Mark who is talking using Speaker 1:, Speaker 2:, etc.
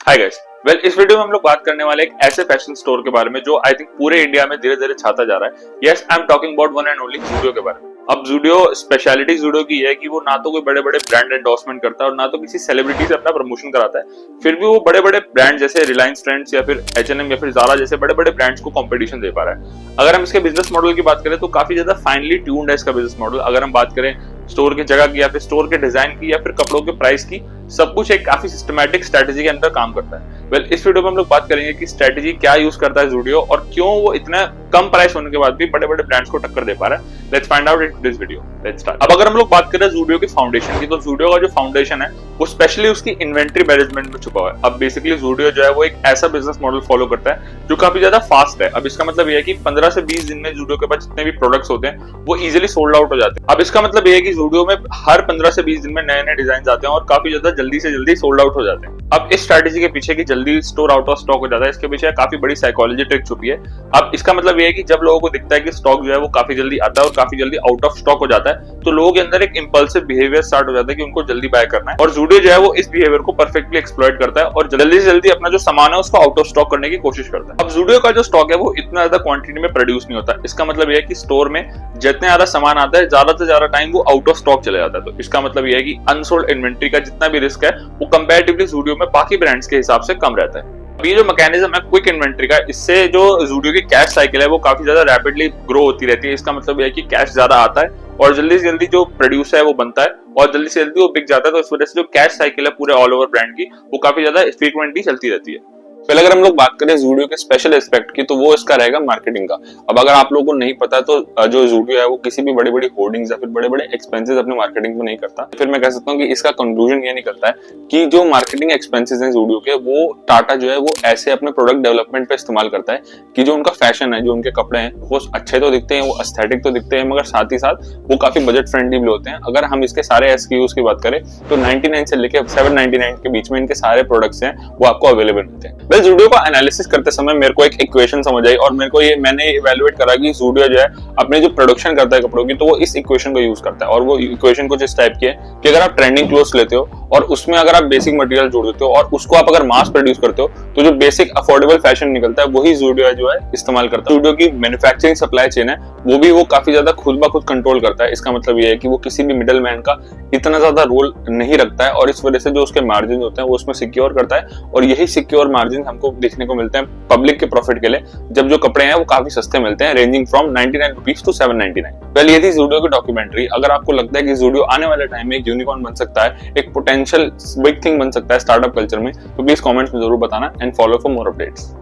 Speaker 1: Hi guys, इस video में हम लोग बात करने वाले एक ऐसे फैशन स्टोर के बारे में जो आई थिंक पूरे इंडिया में धीरे धीरे छाता जा रहा है। Yes, I am talking about one and only Zudio के बारे में। अब ज़ूडियो स्पेशलिटी ज़ूडियो की है कि वो ना तो कोई बड़े बड़े ब्रांड एंडोर्समेंट करता है और ना तो किसी सेलिब्रिटी से अपना प्रमोशन कराता है, फिर भी वो बड़े बड़े ब्रांड जैसे रिलायंस ट्रेंड्स या फिर H&M या फिर ज़ारा जैसे बड़े बड़े ब्रांड्स को कंपटीशन दे पा रहा है। अगर हम इसके बिजनेस मॉडल की बात करें तो काफी ज्यादा फाइनली ट्यून्ड है इसका बिजनेस मॉडल। अगर हम बात करें स्टोर की जगह की या फिर स्टोर के डिजाइन की या फिर कपड़ों के प्राइस की, सब कुछ एक काफी सिस्टमैटिक स्ट्रेटेजी के अंदर काम करता है। इस वीडियो में हम लोग बात करेंगे कि स्ट्रेटेजी क्या यूज करता है ज़ूडियो और क्यों वो इतना कम प्राइस होने के बाद भी बड़े बड़े ब्रांड्स को टक्कर दे पा रहा है। Let's find out in this video. Let's start. अब अगर हम लोग बात करें ज़ूडियो की फाउंडेशन की, तो ज़ूडियो का जो फाउंडेशन है वो स्पेशली उसकी इन्वेंट्री मैनेजमेंट में छुपा हुआ है। अब बेसिकली ज़ूडियो जो है वो एक ऐसा बिजनेस मॉडल फॉलो करता है जो काफी ज्यादा फास्ट है। अब इसका मतलब ये है कि 15 से 20 दिन में ज़ूडियो के पास जितने भी प्रोडक्ट्स होते हैं वो इजीली सोल्ड आउट हो जाते हैं। अब इसका मतलब ये है कि ज़ूडियो में हर 15 से 20 दिन में नए नए डिजाइन आते हैं और काफी ज्यादा जल्दी से जल्दी सोल्ड आउट हो जाते हैं। अब इस स्ट्रेटेजी के पीछे की जल्दी स्टोर आउट ऑफ स्टॉक हो जाता है, इसके पीछे काफी बड़ी साइकोलॉजी ट्रिक छुपी है। अब इसका मतलब ये है कि जब लोगों को दिखता है कि स्टॉक जो है वो काफी जल्दी आता है और काफी जल्दी आउट ऑफ स्टॉक हो जाता है, तो लोगों के अंदर एक इंपल्सिव बिहेवियर स्टार्ट हो जाता है कि उनको जल्दी बाय करना है। और ज़ूडियो जो है वो इस बिहेवियर को परफेक्टली एक्सप्लॉइट करता है और जल्दी से जल्दी अपना जो सामान है उसको आउट ऑफ स्टॉक करने की कोशिश करता है। अब ज़ूडियो का जो स्टॉक है वो इतना ज्यादा क्वांटिटी में प्रोड्यूस नहीं होता। इसका मतलब ये है कि स्टोर में जितने ज्यादा सामान आता है ज्यादा से ज्यादा टाइम वो आउट ऑफ स्टॉक चले जाता है। तो इसका मतलब ये है कि अनसोल्ड इन्वेंट्री का जितना भी रिस्क है वो कंपैरेटिवली ज़ूडियो में बाकी ब्रांड्स के हिसाब से कम रहता है। अब ये जो मैकेनिज्म है क्विक इन्वेंट्री का, इससे जो ज़ूडियो की कैश साइकिल है वो काफी ज्यादा रैपिडली ग्रो होती रहती है। इसका मतलब ये है कि कैश ज्यादा आता है और जल्दी से जल्दी जो प्रोड्यूस है वो बनता है और जल्दी से जल्दी वो बिक जाता है। तो इस वजह से जो कैश साइकिल है पूरे ऑल ओवर ब्रांड की वो काफी ज्यादा फ्रीक्वेंटली चलती रहती है। पहले अगर हम लोग बात करें ज़ूडियो के स्पेशल एस्पेक्ट की, तो वो इसका रहेगा मार्केटिंग का। अब अगर आप लोगों को नहीं पता तो जो ज़ूडियो है वो किसी भी बड़ी बड़ी होर्डिंग्स या फिर बड़े बड़े एक्सपेंसेस अपने मार्केटिंग में नहीं करता। फिर मैं कह सकता हूँ कि इसका कंक्लूजन ये निकलता है कि जो मार्केटिंग एक्सपेंसेस हैं ज़ूडियो के, वो टाटा जो है वो ऐसे अपने प्रोडक्ट डेवलपमेंट पे इस्तेमाल करता है कि जो उनका फैशन है, जो उनके कपड़े हैं वो अच्छे तो दिखते हैं, वो एस्थेटिक तो दिखते हैं, मगर साथ ही साथ वो काफी बजट फ्रेंडली भी होते हैं। अगर हम इसके सारे SKUs की बात करें तो 99 से लेकर 799 के बीच में इनके सारे प्रोडक्ट्स हैं वो आपको अवेलेबल मिलते हैं। ज़ूडियो का एनालिसिस करते समय मेरे को एक इक्वेशन समझ आई और मैंने इवैल्यूएट करा कि ज़ूडियो जो है अपने जो प्रोडक्शन करता है कपड़ों की, तो वो इस इक्वेशन को यूज करता है। और वो इक्वेशन कुछ इस टाइप की है कि अगर आप ट्रेंडिंग क्लोथ्स लेते हो और उसमें अगर आप बेसिक मटेरियल जोड़ देते हो और उसको आप अगर मास प्रोड्यूस करते हो, तो जो बेसिक अफोर्डेबल फैशन निकलता है वही ज़ूडियो जो है इस्तेमाल करता है। ज़ूडियो की मैन्युफैक्चरिंग सप्लाई चेन है वो काफी ज्यादा खुद ब खुद कंट्रोल करता है। इसका मतलब ये है कि वो किसी भी मिडल मैन का इतना ज्यादा रोल नहीं रखता है और इस वजह से जो उसके मार्जिन होते हैं वो उसमें सिक्योर करता है। और यही सिक्योर मार्जिन हमको देखने को मिलते हैं पब्लिक के प्रॉफिट के लिए, जब जो कपड़े हैं वो काफी सस्ते मिलते हैं, रेंजिंग फ्रॉम 99 रुपीज टू 799। ये थी ज़ूडियो की डॉक्यूमेंट्री। अगर आपको लगता है कि ज़ूडियो आने वाले टाइम में एक यूनिकॉर्न बन सकता है, एक पोटेंशियल बिग थिंग बन सकता है स्टार्टअप कल्चर में, तो प्लीज कमेंट्स में जरूर बताना and follow for more updates.